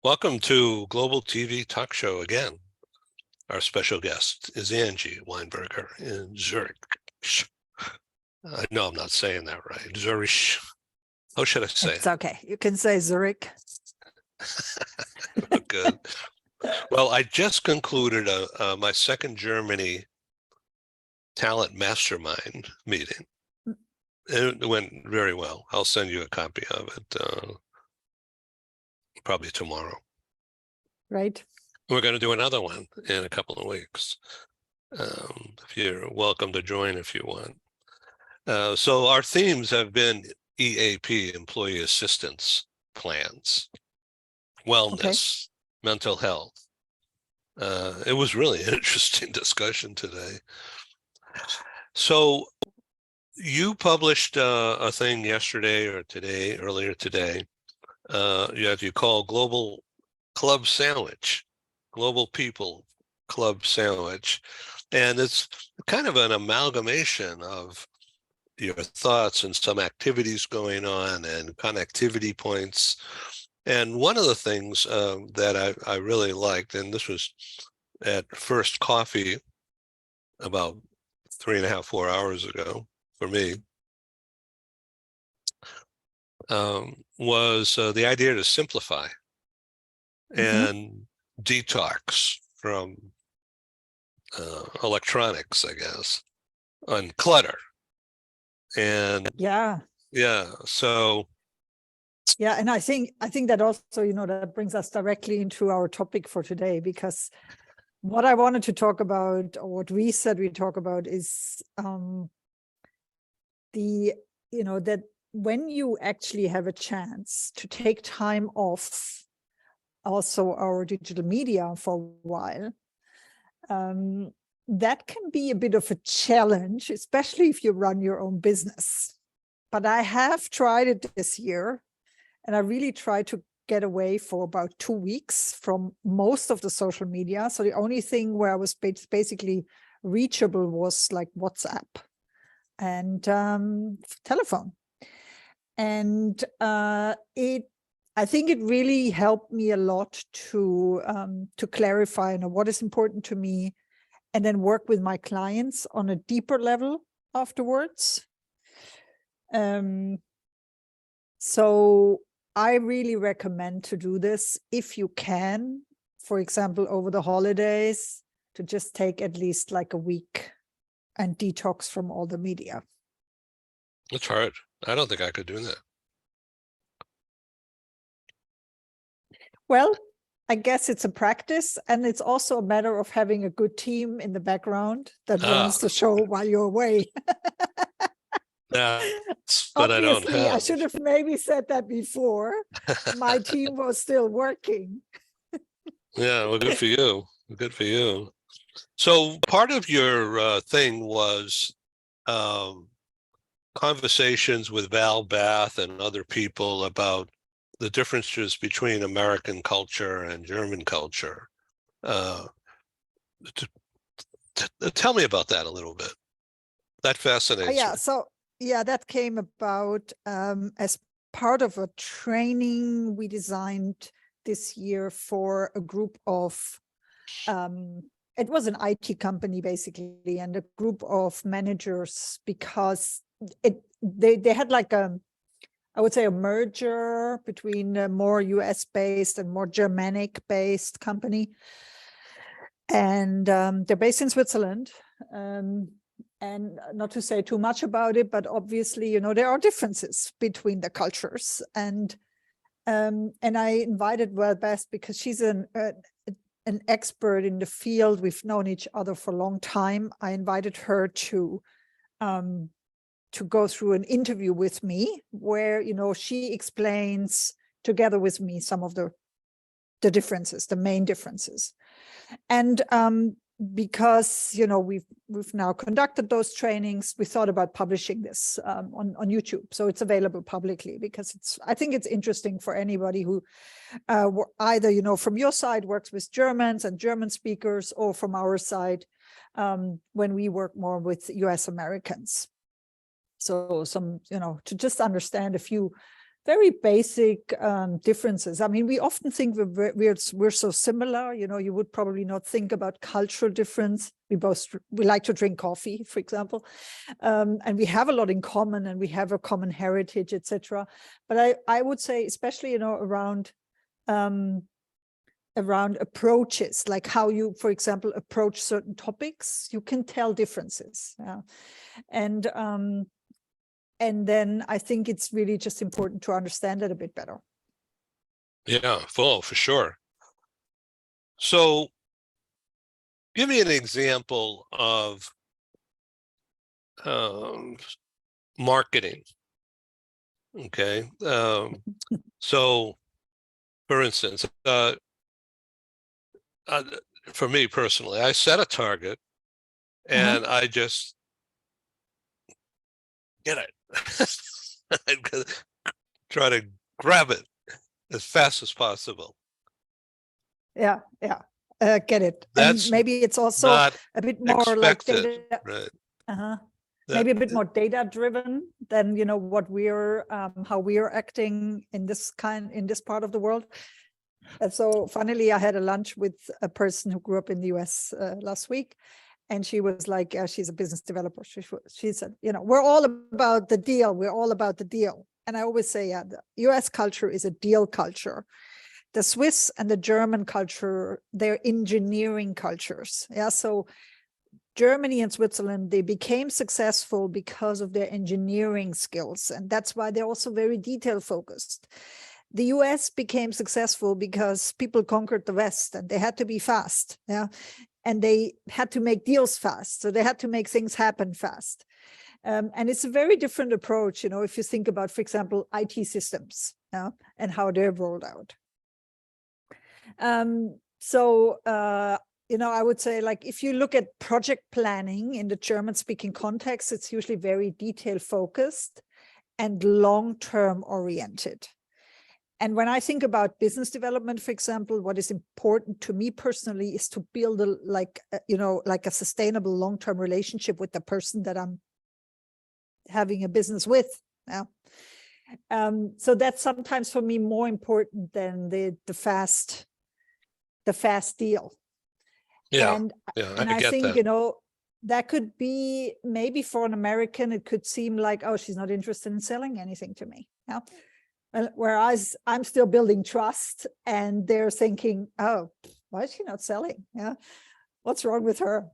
Welcome to Global TV Talk Show again. Our special guest is Angie Weinberger in Zurich. I know I'm not saying that right. Zurich. How should I say It's okay. You can say Zurich. Good. Well, I just concluded my second Germany talent mastermind meeting. It went very well. I'll send you a copy of it probably tomorrow. Right. We're going to do another one in a couple of weeks. If you're welcome to join if you want. So our themes have been EAP, employee assistance plans, wellness, mental health. It was really an interesting discussion today. So you published a thing yesterday or today, earlier today, you call Global Club Sandwich, Global People Club Sandwich. And it's kind of an amalgamation of your thoughts and some activities going on and connectivity points. And one of the things that I really liked, and this was at First Coffee about 3.5, 4 hours ago for me, was the idea to simplify and detox from electronics, I guess, on clutter. And so and I think that also, that brings us directly into our topic for today, because what I wanted to talk about, or what we said we talk about, is that when you actually have a chance to take time off also our digital media for a while, that can be a bit of a challenge, especially if you run your own business. But I have tried it this year, and I really tried to get away for about 2 weeks from most of the social media. So the only thing where I was basically reachable was like WhatsApp and telephone. And I think it really helped me a lot to clarify what is important to me, and then work with my clients on a deeper level afterwards. So I really recommend to do this if you can, for example, over the holidays, to just take at least like a week and detox from all the media. It's hard. I don't think I could do that. Well, I guess it's a practice, and it's also a matter of having a good team in the background that runs the show while you're away. That's what I don't have. I should have maybe said that before. My team was still working. Yeah, well, good for you. Good for you. So part of your thing was conversations with Val Bath and other people about the differences between American culture and German culture. Tell me about that a little bit. That fascinates me. So that came about as part of a training we designed this year for a group of, it was an IT company basically, and a group of managers, because they had like I would say a merger between a more US-based and more Germanic-based company. And they're based in Switzerland. And not to say too much about it, but obviously, there are differences between the cultures. And I invited Val Bath because she's an expert in the field. We've known each other for a long time. I invited her to go through an interview with me where, she explains together with me some of the differences, the main differences. And because, we've now conducted those trainings, we thought about publishing this on YouTube. So it's available publicly, because I think it's interesting for anybody who either, from your side works with Germans and German speakers, or from our side, when we work more with US Americans. So to just understand a few very basic differences. I mean, we often think we're so similar. You know, you would probably not think about cultural difference. We like to drink coffee, for example, and we have a lot in common, and we have a common heritage, etc. But I would say, especially, you know, around approaches, like how you, for example, approach certain topics, you can tell differences. Yeah. And then I think it's really just important to understand it a bit better. Yeah, for sure. So give me an example of marketing. Okay. So for instance, for me personally, I set a target and I just get it. I'm gonna try to grab it as fast as possible. Yeah, get it. That's and maybe it's also not a bit more like expected, data, right? maybe a bit more data driven than, you know, what we're how we're acting in this part of the world. And so funnily, I had a lunch with a person who grew up in the US last week, and she was like, she's a business developer. She said, you know, we're all about the deal. We're all about the deal. And I always say, yeah, the US culture is a deal culture. The Swiss and the German culture, they're engineering cultures. Yeah, so Germany and Switzerland, they became successful because of their engineering skills. And that's why they're also very detail focused. The US became successful because people conquered the West and they had to be fast. Yeah. And they had to make deals fast. So they had to make things happen fast. And it's a very different approach, you know, if you think about, for example, IT systems, yeah, and how they're rolled out. You know, I would say, like, if you look at project planning in the German-speaking context, it's usually very detail-focused and long-term oriented. And when I think about business development, for example, what is important to me personally is to build a sustainable long-term relationship with the person that I'm having a business with. Yeah. So that's sometimes for me more important than the fast deal. Yeah. And I I get think, that. you know, that could be, maybe for an American, it could seem like, oh, she's not interested in selling anything to me. Yeah. Whereas I'm still building trust, and they're thinking, oh, why is she not selling? Yeah. What's wrong with her?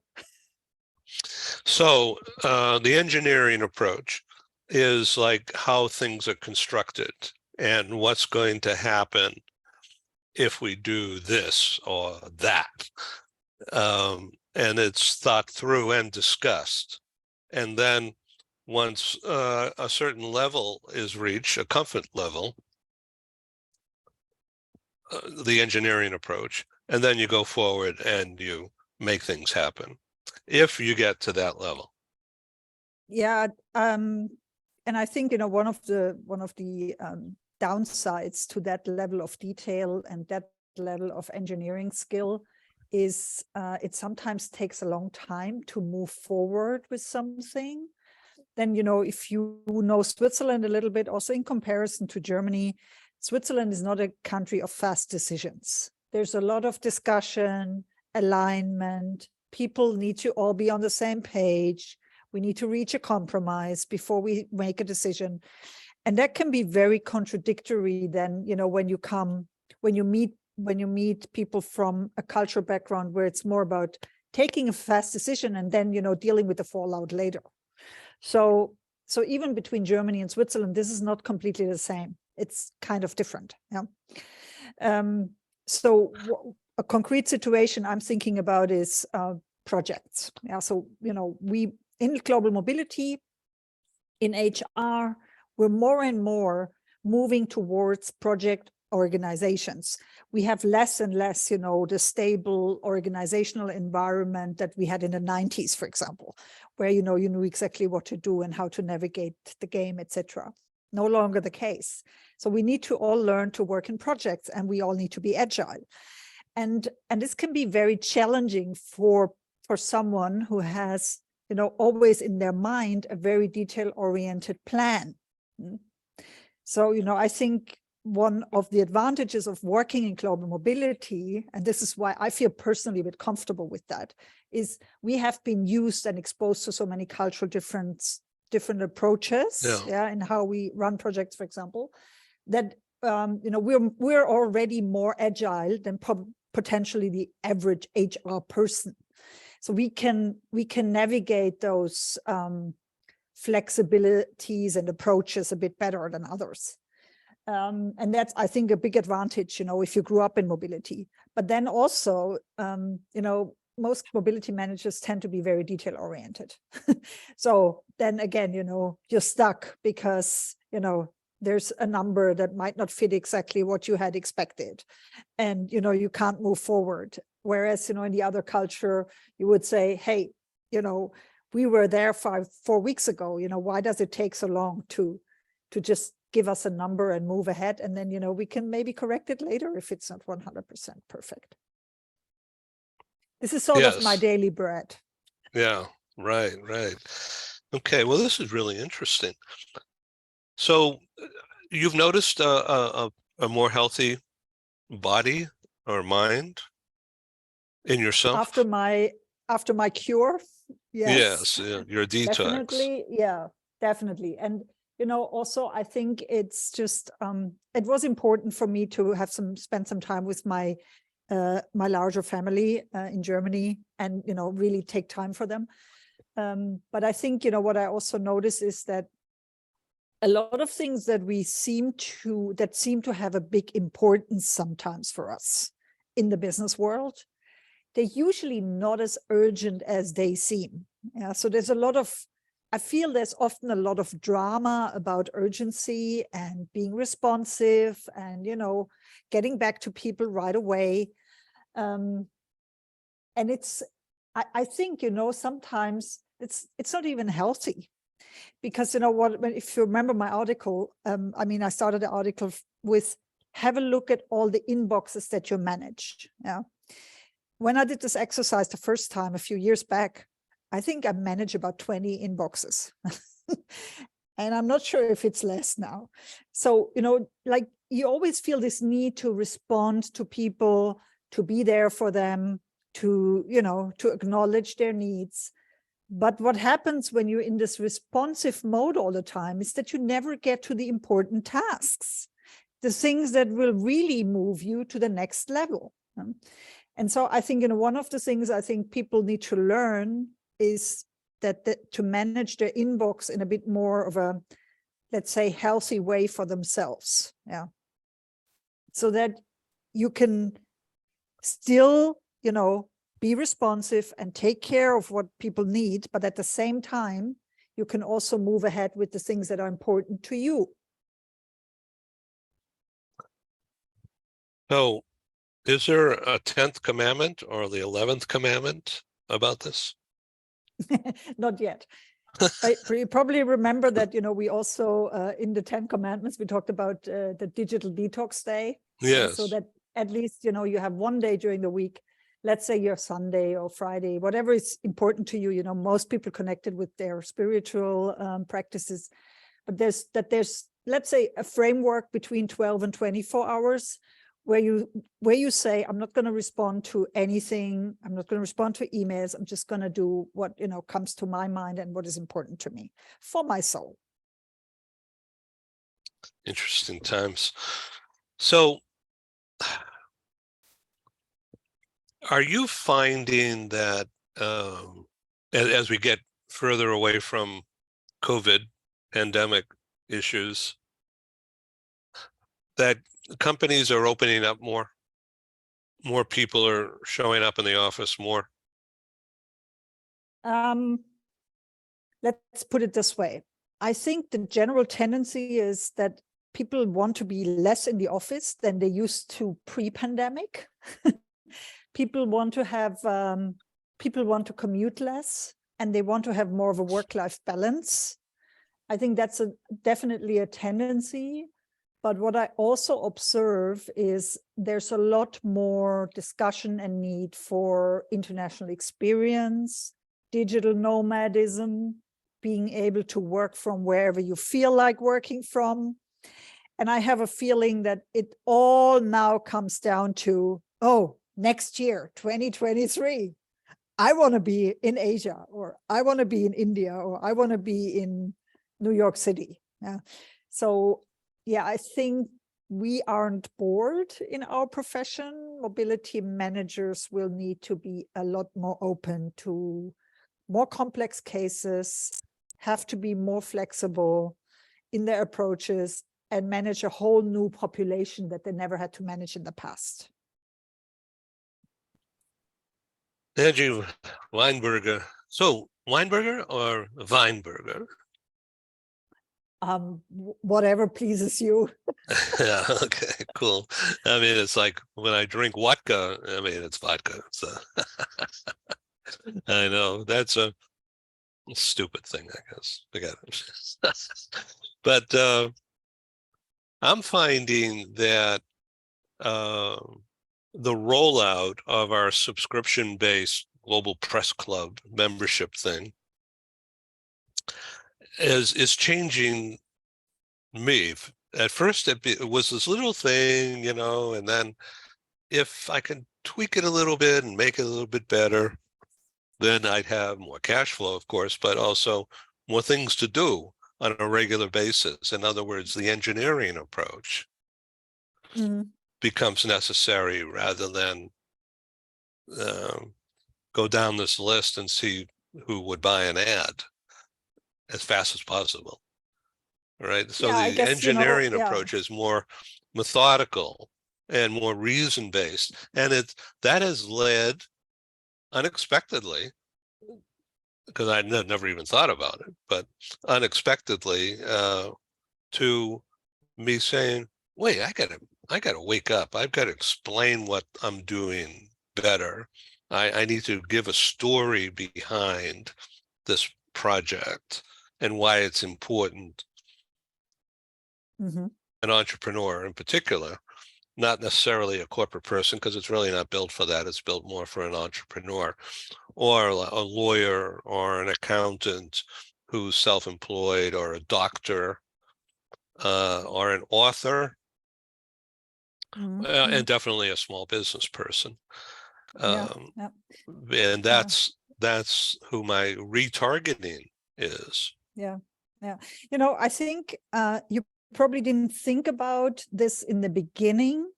So the engineering approach is like how things are constructed and what's going to happen if we do this or that. And it's thought through and discussed. And then once a certain level is reached, a comfort level, the engineering approach, and then you go forward and you make things happen if you get to that level. Yeah. And I think, you know, one of the downsides to that level of detail and that level of engineering skill is it sometimes takes a long time to move forward with something. Then, you know, if you know Switzerland a little bit, also in comparison to Germany, Switzerland is not a country of fast decisions. There's a lot of discussion, alignment. People need to all be on the same page. We need to reach a compromise before we make a decision. And that can be very contradictory then, you know, when you meet people from a cultural background where it's more about taking a fast decision and then, you know, dealing with the fallout later. So even between Germany and Switzerland, this is not completely the same. It's kind of different. Yeah. So a concrete situation I'm thinking about is projects. Yeah. So, you know, we in global mobility, in HR, we're more and more moving towards project organizations. We have less and less, you know, the stable organizational environment that we had in the 90s, for example, where, you know, you knew exactly what to do and how to navigate the game, etc. No longer the case. So we need to all learn to work in projects, and we all need to be agile. And this can be very challenging for someone who has, you know, always in their mind a very detail-oriented plan. So, I think one of the advantages of working in global mobility, and this is why I feel personally a bit comfortable with that, is we have been used and exposed to so many cultural different approaches, in how we run projects, for example, that we're already more agile than potentially the average HR person. So we can navigate those flexibilities and approaches a bit better than others. And that's, I think, a big advantage, if you grew up in mobility. But then also, most mobility managers tend to be very detail oriented. So then again, you're stuck because, there's a number that might not fit exactly what you had expected. And, you can't move forward. Whereas, in the other culture, you would say, hey, we were there 4 weeks ago, why does it take so long to just give us a number and move ahead? And then, we can maybe correct it later if it's not 100% perfect. This is sort of my daily bread. Yeah, right. Okay, well, this is really interesting. So you've noticed a more healthy body or mind in yourself? After my cure, yes. Your detox. Definitely. And also I think it's just it was important for me to have spend some time with my larger family in Germany, and really take time for them. But I think what I also notice is that a lot of things that seem to have a big importance sometimes for us in the business world, they're usually not as urgent as they seem. Yeah, so I feel there's often a lot of drama about urgency and being responsive and, getting back to people right away. And I think, sometimes it's not even healthy. Because if you remember my article, I started the article with, have a look at all the inboxes that you manage. Yeah. When I did this exercise the first time a few years back, I think I manage about 20 inboxes. And I'm not sure if it's less now. So, you always feel this need to respond to people, to be there for them, to acknowledge their needs. But what happens when you're in this responsive mode all the time is that you never get to the important tasks, the things that will really move you to the next level. And so I think, one of the things I think people need to learn is that to manage their inbox in a bit more of a, let's say, healthy way for themselves. Yeah. So that you can still, be responsive and take care of what people need, but at the same time, you can also move ahead with the things that are important to you. So, is there a 10th commandment or the 11th commandment about this? Not yet. You probably remember that, we also, in the 10 commandments, we talked about the digital detox day. Yes. So that at least, you have one day during the week, let's say your Sunday or Friday, whatever is important to you. Most people connected with their spiritual practices, but there's, let's say, a framework between 12 and 24 hours where you say, I'm not going to respond to anything. I'm not going to respond to emails. I'm just going to do what, comes to my mind and what is important to me for my soul. Interesting times. So, are you finding that as we get further away from COVID pandemic issues, that companies are opening up more people are showing up in the office more? Let's put it this way. I think the general tendency is that people want to be less in the office than they used to pre-pandemic. People want to commute less, and they want to have more of a work-life balance. I think that's definitely a tendency. But what I also observe is there's a lot more discussion and need for international experience, digital nomadism, being able to work from wherever you feel like working from. And I have a feeling that it all now comes down to, oh, next year, 2023, I want to be in Asia, or I want to be in India, or I want to be in New York City. Yeah. So, yeah, I think we aren't bored in our profession. Mobility managers will need to be a lot more open to more complex cases, have to be more flexible in their approaches, and manage a whole new population that they never had to manage in the past. Angie Weinberger. So Weinberger or Weinberger? Whatever pleases you. Yeah, okay, cool. I mean, it's like when I drink vodka, I mean, it's vodka. So I know that's a stupid thing, I guess. Forget it. But I'm finding that the rollout of our subscription-based Global Press Club membership thing is changing me. At first, it was this little thing, you know, and then if I can tweak it a little bit and make it a little bit better, then I'd have more cash flow, of course, but also more things to do on a regular basis. In other words, the engineering approach becomes necessary rather than go down this list and see who would buy an ad as fast as possible. Right. So Yeah, I the guess, engineering yeah. approach is more methodical and more reason-based. And that has led unexpectedly, because I never even thought about it, but unexpectedly to me saying, wait, I gotta wake up. I've got to explain what I'm doing better. I need to give a story behind this project and why it's important. An entrepreneur in particular, not necessarily a corporate person, because it's really not built for that. It's built more for an entrepreneur or a lawyer or an accountant who's self-employed, or a doctor or an author, and definitely a small business person. And that's who my retargeting is. Yeah. I think you probably didn't think about this in the beginning,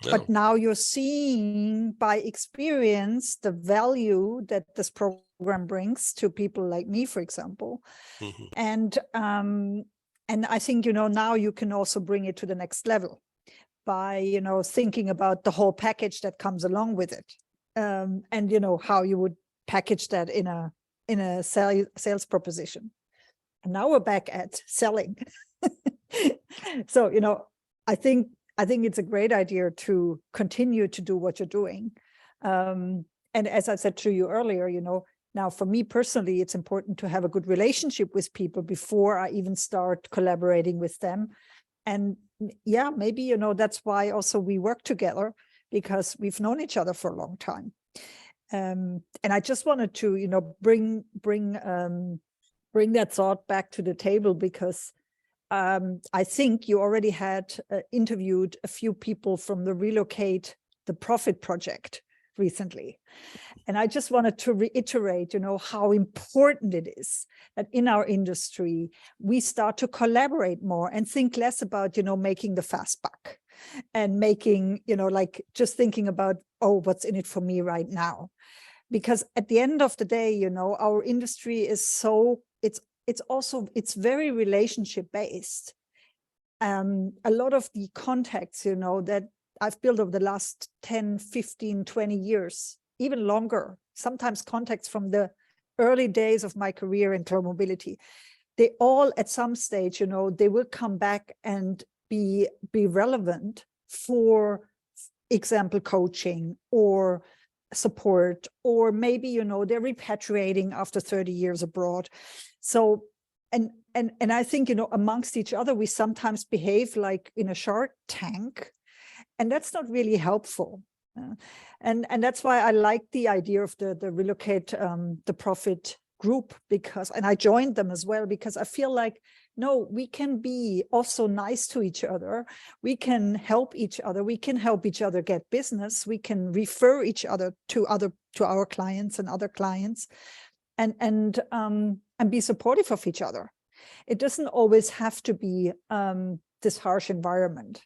but now you're seeing by experience the value that this program brings to people like me, for example. And I think, now you can also bring it to the next level by, thinking about the whole package that comes along with it. And, how you would package that in a sales proposition. And now we're back at selling. So, I think it's a great idea to continue to do what you're doing. And as I said to you earlier, now for me personally, it's important to have a good relationship with people before I even start collaborating with them. And yeah, maybe, that's why also we work together, because we've known each other for a long time. And I just wanted to, bring that thought back to the table, because I think you already had interviewed a few people from the Relocate the Profit project recently. And I just wanted to reiterate, how important it is that in our industry, we start to collaborate more and think less about, making the fast buck and making, like just thinking about, oh, what's in it for me right now? Because at the end of the day, our industry is so, it's very relationship based. A lot of the contacts, that I've built over the last 10, 15, 20 years, even longer, sometimes contacts from the early days of my career in Cloud Mobility, they all at some stage, they will come back and be relevant for example, coaching or support, or maybe, they're repatriating after 30 years abroad. So, and I think, amongst each other, we sometimes behave like in a shark tank, and that's not really helpful. And that's why I like the idea of the Relocate the Profit group, and I joined them as well, because I feel like no, we can be also nice to each other. We can help each other. We can help each other get business. We can refer each other to our clients and other clients, and be supportive of each other. It doesn't always have to be this harsh environment.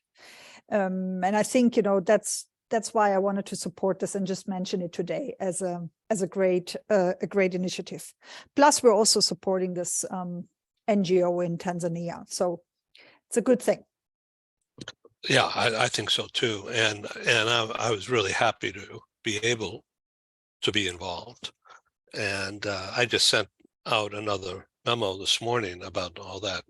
And I think, that's why I wanted to support this and just mention it today as a great initiative. Plus, we're also supporting this NGO in Tanzania, so it's a good thing. Yeah, I think so too. And I was really happy to be able to be involved. And I just sent out another memo this morning about all that.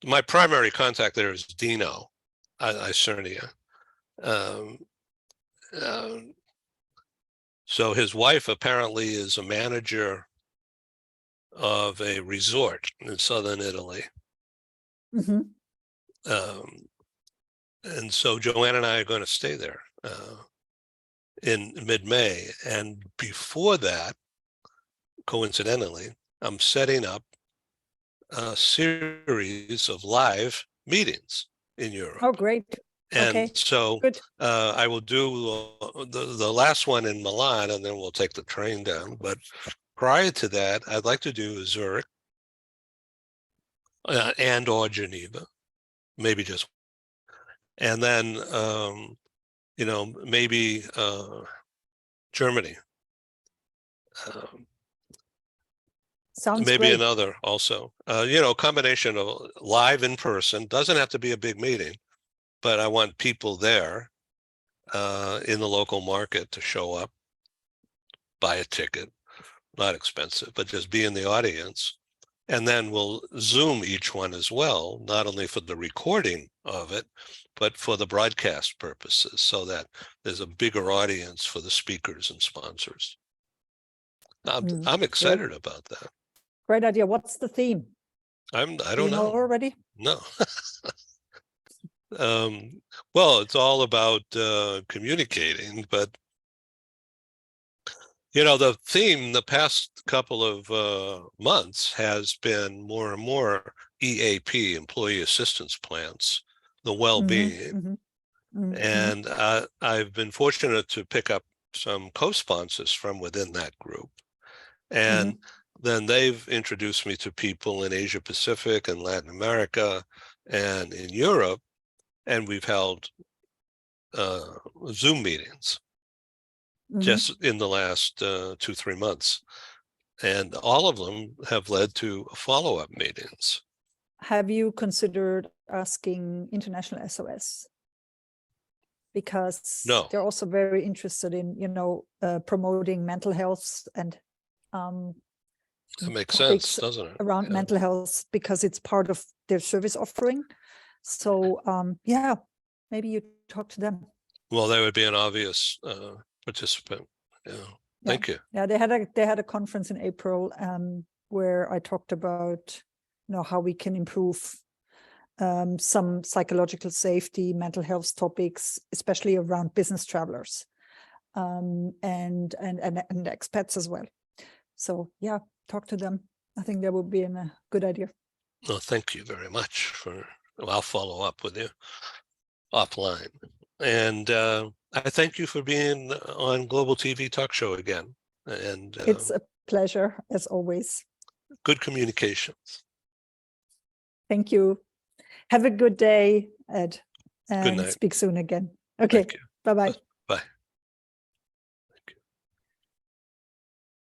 My primary contact there is Dino Isernia. So his wife apparently is a manager of a resort in southern Italy. Mhm. And so Joanne and I are going to stay there in mid-May. And before that, coincidentally, I'm setting up a series of live meetings in Europe. Oh, great. And Okay, so good. I will do the last one in Milan, and then we'll take the train down. But prior to that, I'd like to do Zurich and or Geneva, maybe just, and then maybe Germany, Sounds maybe great. another also. Combination of live in person, doesn't have to be a big meeting, but I want people there in the local market to show up, buy a ticket, not expensive, but just be in the audience. And then we'll Zoom each one as well, not only for the recording of it, but for the broadcast purposes, so that there's a bigger audience for the speakers and sponsors. I'm excited about that. Great idea. What's the theme? I Do don't you know know. already? No. Well, it's all about communicating, but the theme the past couple of months has been more and more EAP, employee assistance plans, the well-being. And I've been fortunate to pick up some co-sponsors from within that group. And then they've introduced me to people in Asia Pacific and Latin America and in Europe. And we've held Zoom meetings just in the last 2-3 months. And all of them have led to follow-up meetings. Have you considered asking International SOS? Because No. they're also very interested in, promoting mental health and That makes sense, doesn't it? Around mental health, because it's part of their service offering. So yeah, maybe you talk to them. Well, they would be an obvious participant. Thank you. Yeah, they had a conference in April where I talked about how we can improve some psychological safety, mental health topics, especially around business travelers and expats as well. So yeah, talk to them. I think that would be a good idea. Well, thank you very much I'll follow up with you offline. And I thank you for being on Global TV Talk Show again. And it's a pleasure, as always. Good communications. Thank you. Have a good day, Ed, and Good night. speak soon again. Okay, bye-bye.